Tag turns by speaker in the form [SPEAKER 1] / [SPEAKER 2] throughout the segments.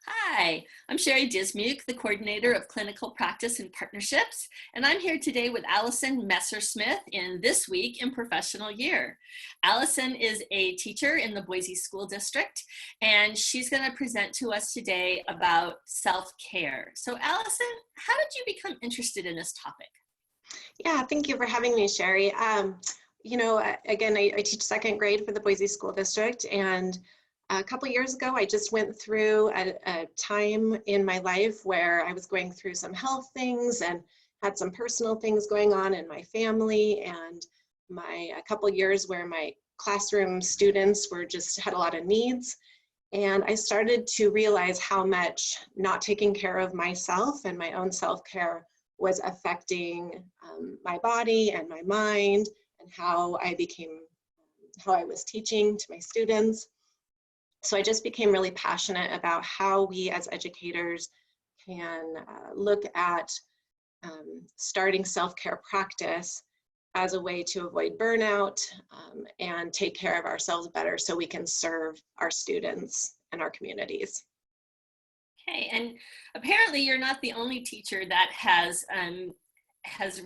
[SPEAKER 1] Hi, I'm Sherry Dismuke, the coordinator of clinical practice and partnerships, and I'm here today with Alison Messersmith in This Week in Professional Year. Alison is a teacher in the Boise School District, and she's going to present to us today about self-care. So Alison, how did you become interested in this topic?
[SPEAKER 2] Yeah, thank you for having me, Sherry. Again, I teach second grade for the Boise School District, and a couple years ago, I just went through a time in my life where I was going through some health things and had some personal things going on in my family, and a couple years where my classroom students had a lot of needs. And I started to realize how much not taking care of myself and my own self-care was affecting my body and my mind, and how I was teaching to my students. So I just became really passionate about how we as educators can look at starting self-care practice as a way to avoid burnout and take care of ourselves better so we can serve our students and our communities.
[SPEAKER 1] Okay, and apparently you're not the only teacher that has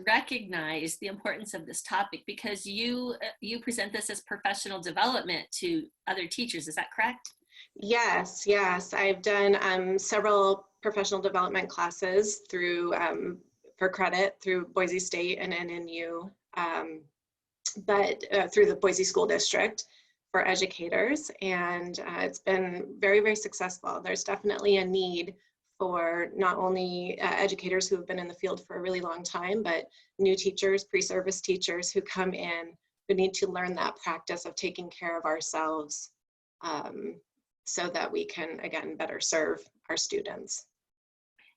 [SPEAKER 1] recognized the importance of this topic, because you present this as professional development to other teachers. Is that correct?
[SPEAKER 2] Yes. I've done several professional development classes for credit through Boise State and NNU, but through the Boise School District for educators, and it's been very, very successful. There's definitely a need for not only educators who have been in the field for a really long time, but new teachers, pre-service teachers who come in who need to learn that practice of taking care of ourselves so that we can, again, better serve our students.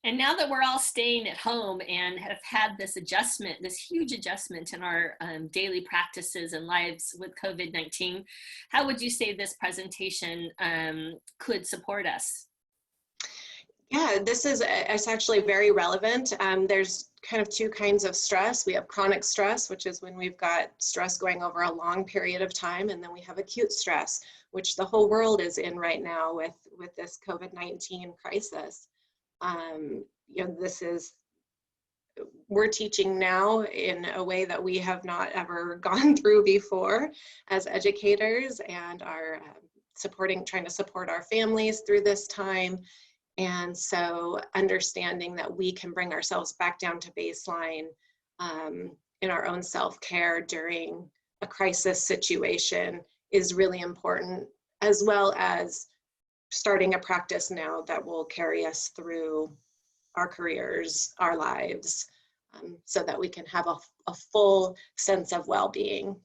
[SPEAKER 1] And now that we're all staying at home and have had this adjustment, this huge adjustment in our daily practices and lives with COVID-19, how would you say this presentation could support us?
[SPEAKER 2] Yeah, it's actually very relevant. There's kind of two kinds of stress. We have chronic stress, which is when we've got stress going over a long period of time, and then we have acute stress, which the whole world is in right now with this COVID-19 crisis. We're teaching now in a way that we have not ever gone through before as educators, and are trying to support our families through this time. And so understanding that we can bring ourselves back down to baseline in our own self-care during a crisis situation is really important, as well as starting a practice now that will carry us through our careers, our lives, so that we can have a full sense of well-being.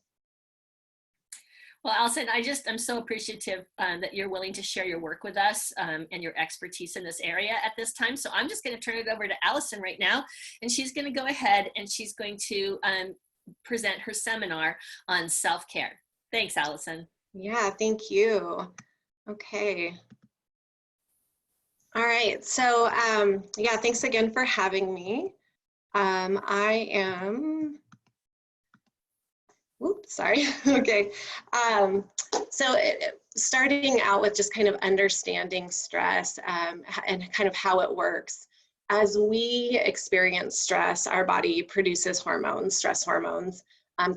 [SPEAKER 1] Well, Alison, I'm so appreciative that you're willing to share your work with us and your expertise in this area at this time. So I'm just going to turn it over to Alison right now, and she's going to go ahead and she's going to present her seminar on self-care. Thanks, Alison.
[SPEAKER 2] Yeah, thank you. Okay. All right, so yeah, thanks again for having me. Okay. Starting out with just kind of understanding stress and kind of how it works. As we experience stress, our body produces hormones, stress hormones,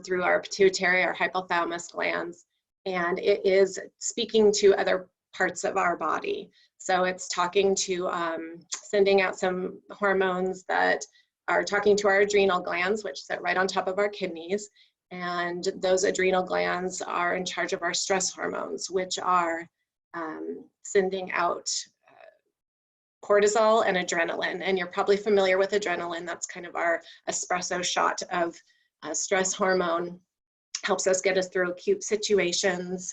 [SPEAKER 2] through our pituitary, our hypothalamus glands, and it is speaking to other parts of our body. So it's talking to, sending out some hormones that are talking to our adrenal glands, which sit right on top of our kidneys. And those adrenal glands are in charge of our stress hormones, which are sending out cortisol and adrenaline. And you're probably familiar with adrenaline. That's kind of our espresso shot of stress hormone. Helps us get us through acute situations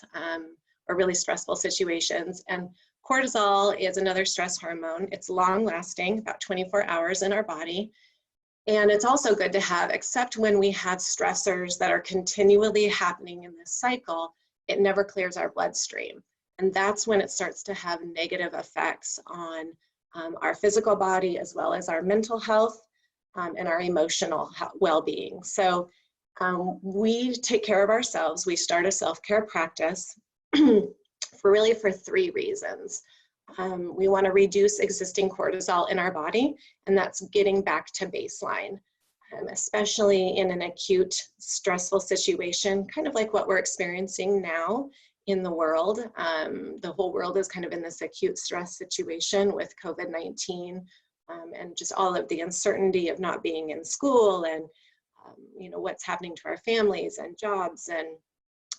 [SPEAKER 2] or really stressful situations. And cortisol is another stress hormone. It's long lasting, about 24 hours in our body. And it's also good to have, except when we have stressors that are continually happening in this cycle, it never clears our bloodstream. And that's when it starts to have negative effects on our physical body, as well as our mental health and our emotional well-being. So we take care of ourselves. We start a self-care practice for 3 reasons. We want to reduce existing cortisol in our body, and that's getting back to baseline, especially in an acute stressful situation, kind of like what we're experiencing now in the world. The whole world is kind of in this acute stress situation with COVID-19 and just all of the uncertainty of not being in school and you know, what's happening to our families and jobs, and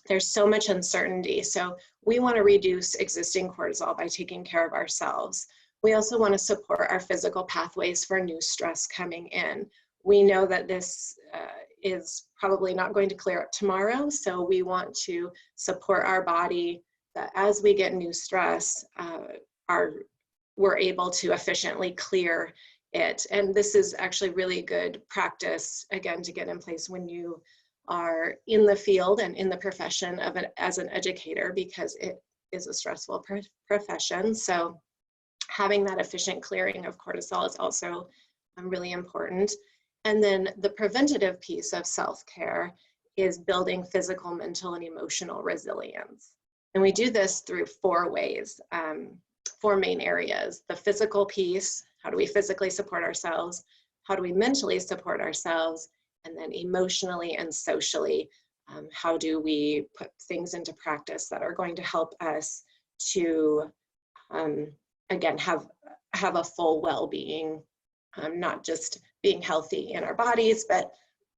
[SPEAKER 2] there's so much uncertainty. So we want to reduce existing cortisol by taking care of ourselves. We also want to support our physical pathways for new stress coming in. We know that this is probably not going to clear up tomorrow, so we want to support our body that as we get new stress, we're able to efficiently clear it. And this is actually really good practice, again, to get in place when you are in the field and in the profession of it as an educator, because it is a stressful profession. So having that efficient clearing of cortisol is also really important. And then the preventative piece of self-care is building physical, mental, and emotional resilience. And we do this through 4 ways, 4 main areas. The physical piece, how do we physically support ourselves? How do we mentally support ourselves? And then emotionally and socially, how do we put things into practice that are going to help us to, again, have a full well-being, not just being healthy in our bodies, but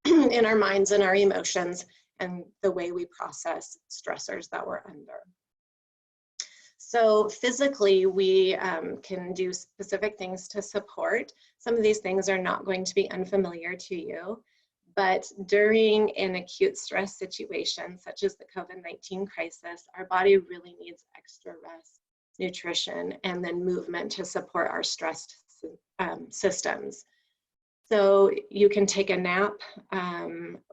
[SPEAKER 2] in our minds and our emotions and the way we process stressors that we're under. So physically, we can do specific things to support. Some of these things are not going to be unfamiliar to you, but during an acute stress situation, such as the COVID-19 crisis, our body really needs extra rest, nutrition, and then movement to support our stressed systems. So you can take a nap.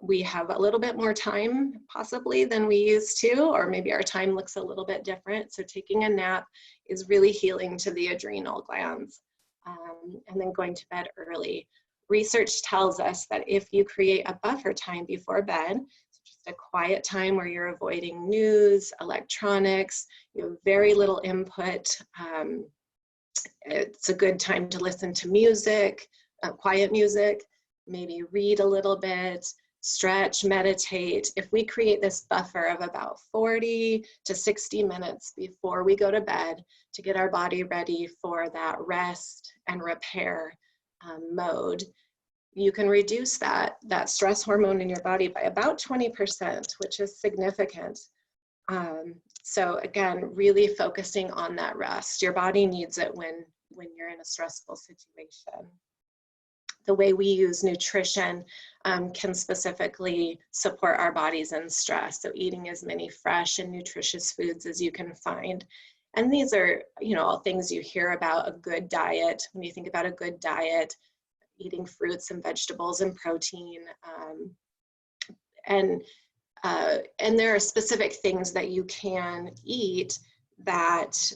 [SPEAKER 2] We have a little bit more time possibly than we used to, or maybe our time looks a little bit different. So taking a nap is really healing to the adrenal glands, and then going to bed early. Research tells us that if you create a buffer time before bed, so just a quiet time where you're avoiding news, electronics, you have very little input, it's a good time to listen to music, quiet music, maybe read a little bit, stretch, meditate. If we create this buffer of about 40 to 60 minutes before we go to bed to get our body ready for that rest and repair mode, you can reduce that stress hormone in your body by about 20%, which is significant. So again, really focusing on that rest. Your body needs it when you're in a stressful situation. The way we use nutrition can specifically support our bodies in stress. So eating as many fresh and nutritious foods as you can find. And these are, you know, all things you hear about a good diet. When you think about a good diet, eating fruits and vegetables and protein, and there are specific things that you can eat that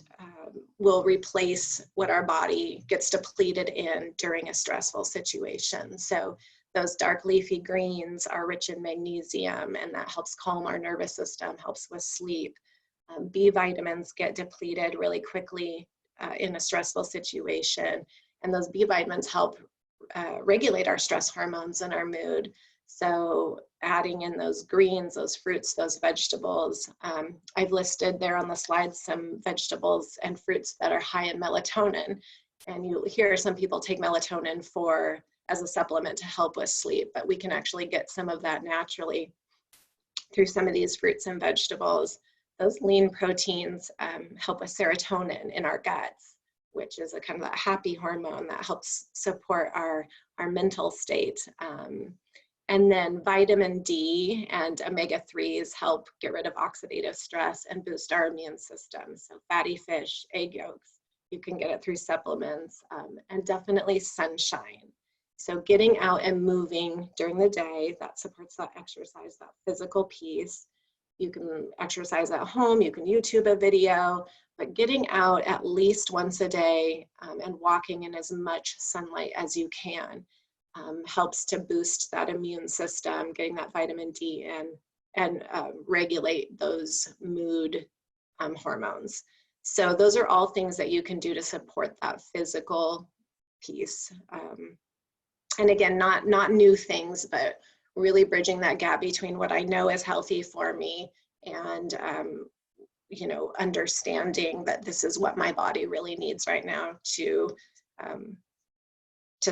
[SPEAKER 2] will replace what our body gets depleted in during a stressful situation. So those dark leafy greens are rich in magnesium, and that helps calm our nervous system, helps with sleep. B vitamins get depleted really quickly in a stressful situation, and those B vitamins help regulate our stress hormones and our mood. So adding in those greens, those fruits, those vegetables. I've listed there on the slide some vegetables and fruits that are high in melatonin. And you hear some people take melatonin as a supplement to help with sleep, but we can actually get some of that naturally through some of these fruits and vegetables. Those lean proteins help with serotonin in our guts, which is a kind of that happy hormone that helps support our mental state. And then vitamin D and omega-3s help get rid of oxidative stress and boost our immune system. So fatty fish, egg yolks, you can get it through supplements, and definitely sunshine. So getting out and moving during the day, that supports that exercise, that physical piece. You can exercise at home, you can YouTube a video, but getting out at least once a day and walking in as much sunlight as you can helps to boost that immune system, getting that vitamin D in, and regulate those mood hormones. So those are all things that you can do to support that physical piece. And again, not new things, but really bridging that gap between what I know is healthy for me and you know, understanding that this is what my body really needs right now to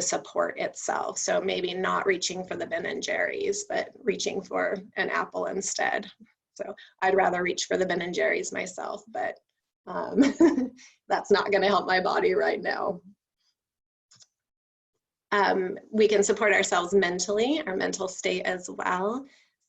[SPEAKER 2] support itself. So maybe not reaching for the Ben and Jerry's, but reaching for an apple instead. So I'd rather reach for the Ben and Jerry's myself, but that's not going to help my body right now. We can support ourselves mentally, our mental state as well.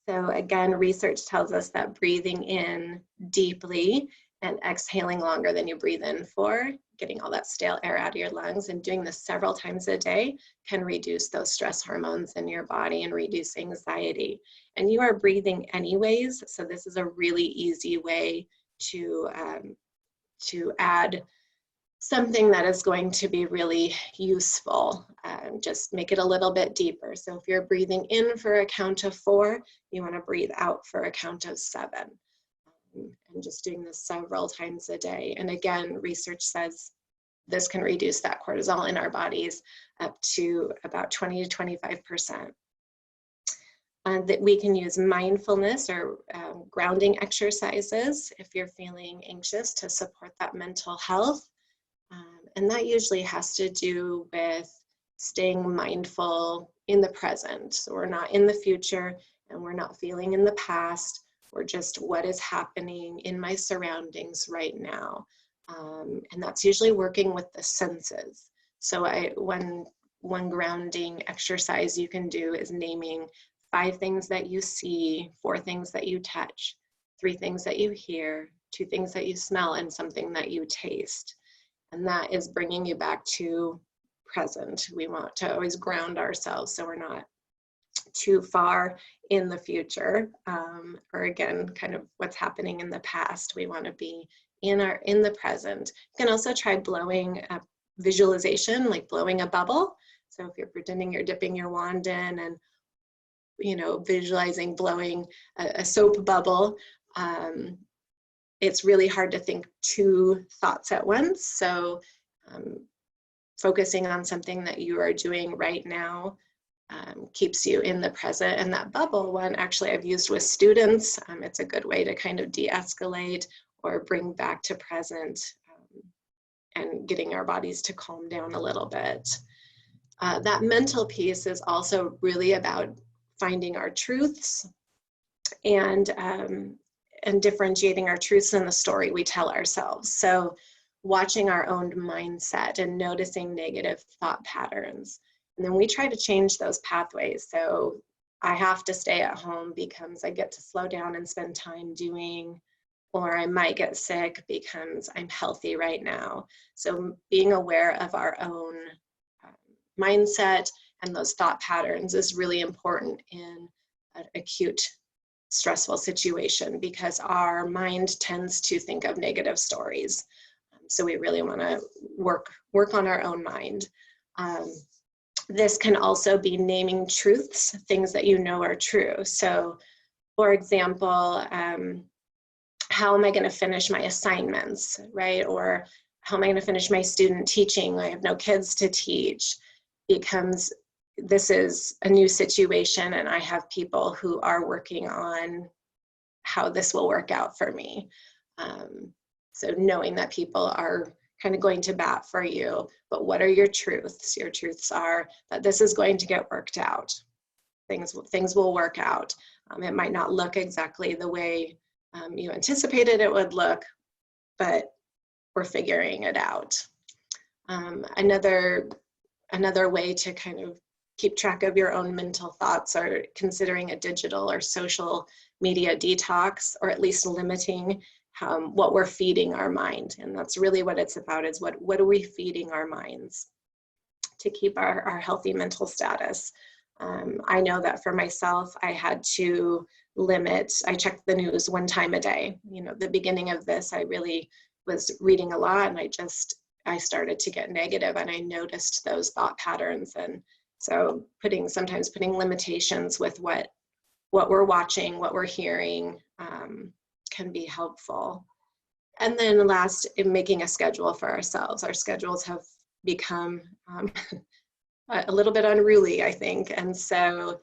[SPEAKER 2] So again, research tells us that breathing in deeply and exhaling longer than you breathe in for, getting all that stale air out of your lungs, and doing this several times a day can reduce those stress hormones in your body and reduce anxiety. And you are breathing anyways, so this is a really easy way to add something that is going to be really useful. Just make it a little bit deeper. So if you're breathing in for a count of 4, you want to breathe out for a count of 7. And just doing this several times a day. And again, research says this can reduce that cortisol in our bodies up to about 20 to 25%. That we can use mindfulness or grounding exercises if you're feeling anxious to support that mental health. And that usually has to do with staying mindful in the present. So we're not in the future and we're not feeling in the past. We're just what is happening in my surroundings right now. And that's usually working with the senses. So one grounding exercise you can do is naming 5 things that you see, 4 things that you touch, 3 things that you hear, 2 things that you smell, and something that you taste. And that is bringing you back to present. We want to always ground ourselves so we're not too far in the future, or again, kind of what's happening in the past. We want to be in the present. You can also try blowing a visualization, like blowing a bubble. So if you're pretending you're dipping your wand in and, you know, visualizing blowing a soap bubble, it's really hard to think 2 thoughts at once. So focusing on something that you are doing right now keeps you in the present. And that bubble one, actually I've used with students. It's a good way to kind of de-escalate or bring back to present and getting our bodies to calm down a little bit. That mental piece is also really about finding our truths and differentiating our truths in the story we tell ourselves. So watching our own mindset and noticing negative thought patterns. And then we try to change those pathways. So I have to stay at home because I get to slow down and spend time doing, or I might get sick because I'm healthy right now. So being aware of our own mindset and those thought patterns is really important in an acute stressful situation because our mind tends to think of negative stories. So we really want to work on our own mind. This can also be naming truths, things that you know are true. So for example, how am I going to finish my assignments, right? Or how am I going to finish my student teaching? I have no kids to teach. Becomes this is a new situation and I have people who are working on how this will work out for me. So knowing that people are kind of going to bat for you, but what are your truths? Your truths are that this is going to get worked out. Things will work out. It might not look exactly the way you anticipated it would look, but we're figuring it out. Another way to kind of keep track of your own mental thoughts are considering a digital or social media detox, or at least limiting what we're feeding our mind. And that's really what it's about, is what are we feeding our minds to keep our healthy mental status. I know that for myself, I had to limit, I checked the news 1 time a day. You know, the beginning of this, I really was reading a lot and I started to get negative and I noticed those thought patterns. And so sometimes putting limitations with what we're watching, what we're hearing can be helpful. And then last, in making a schedule for ourselves. Our schedules have become a little bit unruly, I think. And so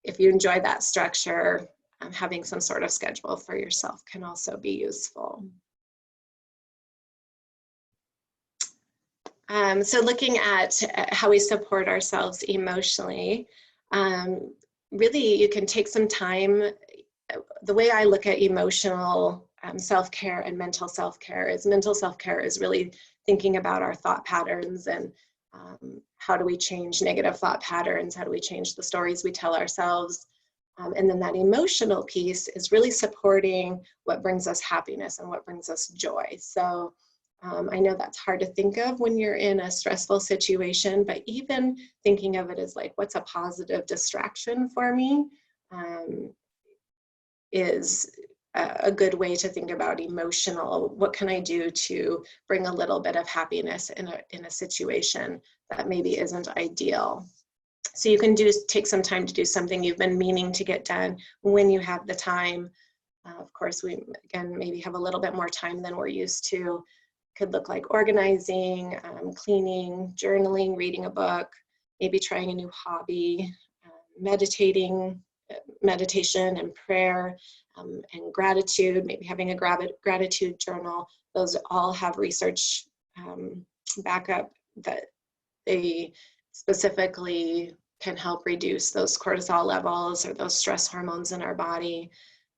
[SPEAKER 2] if you enjoy that structure, having some sort of schedule for yourself can also be useful. So looking at how we support ourselves emotionally, really you can take some time. The way I look at emotional self-care and mental self-care is really thinking about our thought patterns and how do we change negative thought patterns, how do we change the stories we tell ourselves. And then that emotional piece is really supporting what brings us happiness and what brings us joy. So I know that's hard to think of when you're in a stressful situation, but even thinking of it as like, what's a positive distraction for me is a good way to think about emotional. What can I do to bring a little bit of happiness in a situation that maybe isn't ideal? So you can take some time to do something you've been meaning to get done when you have the time. Of course, we, again, maybe have a little bit more time than we're used to. Could look like organizing, cleaning, journaling, reading a book, maybe trying a new hobby, meditation and prayer, and gratitude, maybe having a gratitude journal. Those all have research backup that they specifically can help reduce those cortisol levels or those stress hormones in our body.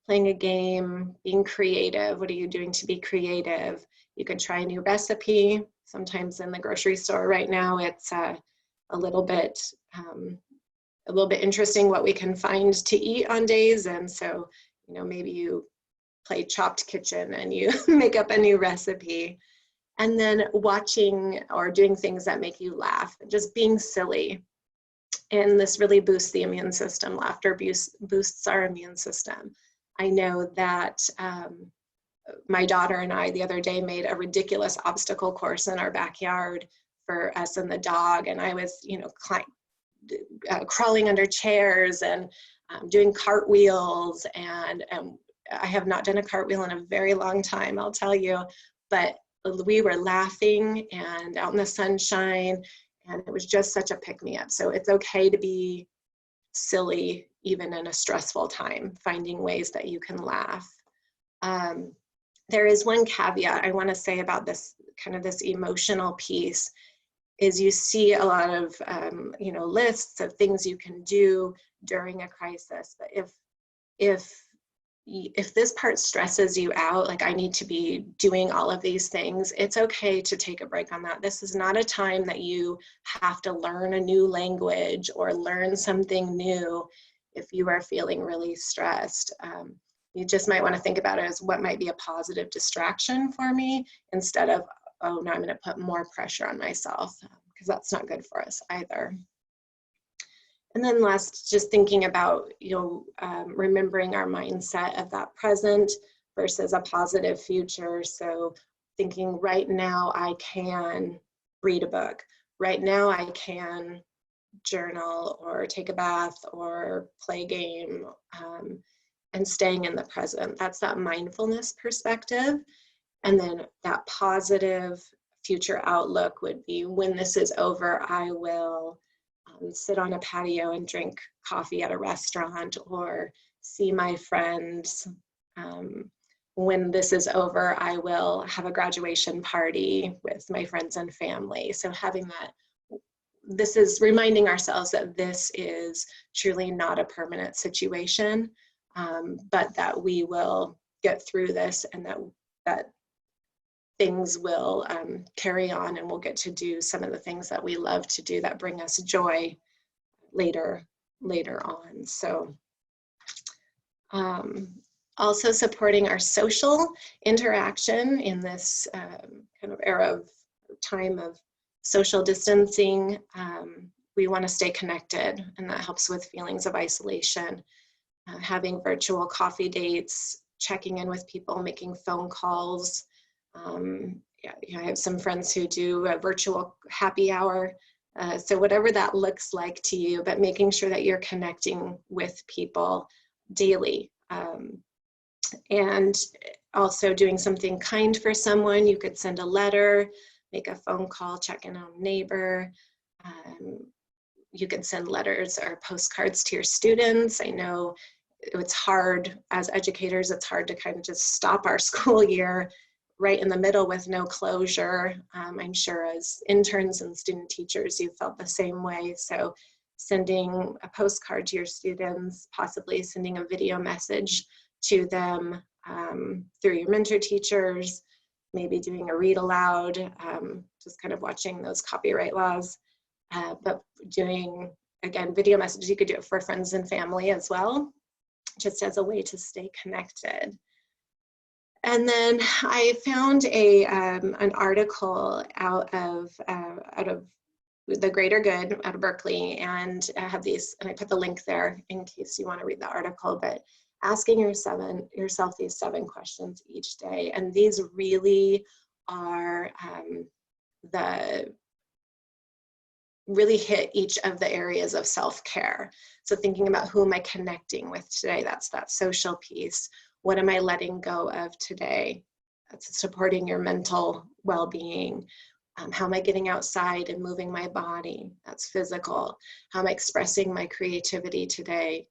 [SPEAKER 2] Playing a game, being creative. What are you doing to be creative? You can try a new recipe. Sometimes in the grocery store right now, it's a little bit interesting what we can find to eat on days. And so, you know, maybe you play chopped kitchen and you make up a new recipe. And then watching or doing things that make you laugh, just being silly. And this really boosts the immune system. Laughter boosts our immune system. I know that my daughter and I the other day made a ridiculous obstacle course in our backyard for us and the dog. And I was, you know, crawling under chairs and doing cartwheels. And I have not done a cartwheel in a very long time, I'll tell you. But we were laughing and out in the sunshine, and it was just such a pick-me-up. So it's okay to be silly even in a stressful time, finding ways that you can laugh. There is one caveat I want to say about this kind of this emotional piece is you see a lot of you know, lists of things you can do during a crisis. But if this part stresses you out, like I need to be doing all of these things, it's okay to take a break on that. This is not a time that you have to learn a new language or learn something new if you are feeling really stressed. You just might want to think about it as what might be a positive distraction for me instead of, oh, now I'm going to put more pressure on myself, because that's not good for us either. And then last, just thinking about, you know, remembering our mindset of that present versus a positive future. So thinking right now I can read a book. Right now I can journal or take a bath or play a game, and staying in the present. That's that mindfulness perspective. And then that positive future outlook would be, when this is over, I will sit on a patio and drink coffee at a restaurant or see my friends. When this is over, I will have a graduation party with my friends and family. So having that, this is reminding ourselves that this is truly not a permanent situation, but that we will get through this, and that things will carry on, and we'll get to do some of the things that we love to do that bring us joy later on. So also supporting our social interaction in this kind of era of time of social distancing. We want to stay connected, and that helps with feelings of isolation. Having virtual coffee dates, checking in with people, making phone calls. Yeah, I have some friends who do a virtual happy hour. So whatever that looks like to you, but making sure that you're connecting with people daily. And also doing something kind for someone. You could send a letter, make a phone call, check in on a neighbor. You can send letters or postcards to your students. I know it's hard as educators, it's hard to kind of just stop our school year right in the middle with no closure. I'm sure as interns and student teachers, you felt the same way. So sending a postcard to your students, possibly sending a video message to them through your mentor teachers, maybe doing a read aloud, just kind of watching those copyright laws, but doing, again, video messages. You could do it for friends and family as well, just as a way to stay connected. And then I found an article out of the Greater Good out of Berkeley, and I have these, and I put the link there in case you want to read the article, but asking yourself these 7 questions each day. And these really are really hit each of the areas of self-care. So thinking about who am I connecting with today, that's that social piece. What am I letting go of today? That's supporting your mental well-being. How am I getting outside and moving my body? That's physical. How am I expressing my creativity today?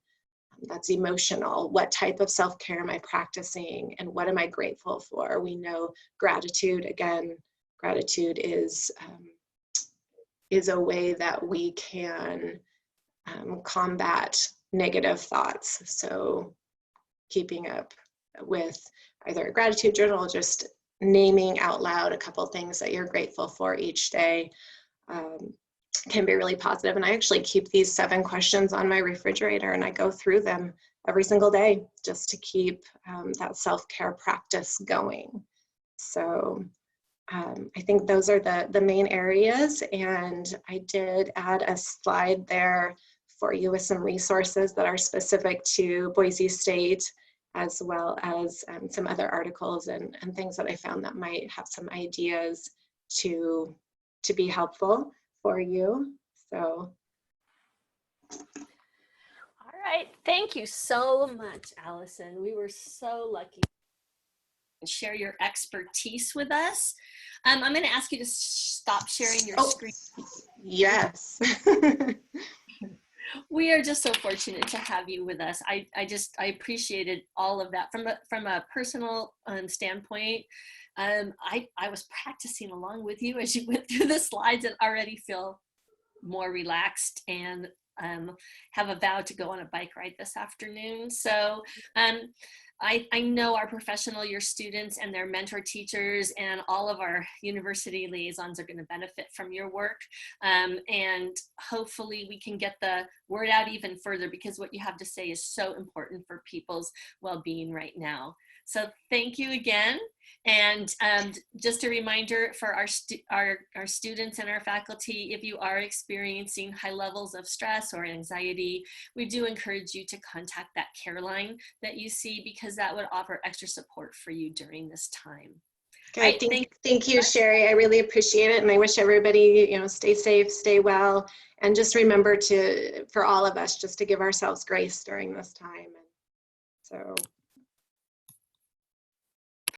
[SPEAKER 2] That's emotional. What type of self-care am I practicing, and what am I grateful for? We know gratitude, again, gratitude is a way that we can combat negative thoughts. So keeping up with either a gratitude journal, just naming out loud a couple things that you're grateful for each day can be really positive. And I actually keep these 7 questions on my refrigerator, and I go through them every single day just to keep that self-care practice going. So I think those are the main areas, and I did add a slide there for you with some resources that are specific to Boise State, as well as some other articles and things that I found that might have some ideas to be helpful for you. So.
[SPEAKER 1] All right, thank you so much, Allison. We were so lucky to share your expertise with us. I'm going to ask you to stop sharing your screen.
[SPEAKER 2] Yes.
[SPEAKER 1] We are just so fortunate to have you with us. I appreciated all of that from a personal standpoint. I was practicing along with you as you went through the slides, and already feel more relaxed, and have a vow to go on a bike ride this afternoon. So I know our professional year students and their mentor teachers and all of our university liaisons are going to benefit from your work. And hopefully we can get the word out even further, because what you have to say is so important for people's well-being right now. So thank you again. And just a reminder for our students and our faculty, if you are experiencing high levels of stress or anxiety, we do encourage you to contact that care line that you see, because that would offer extra support for you during this time.
[SPEAKER 2] Okay, thank you, Sherry. I really appreciate it. And I wish everybody, stay safe, stay well. And just remember for all of us, just to give ourselves grace during this time. So.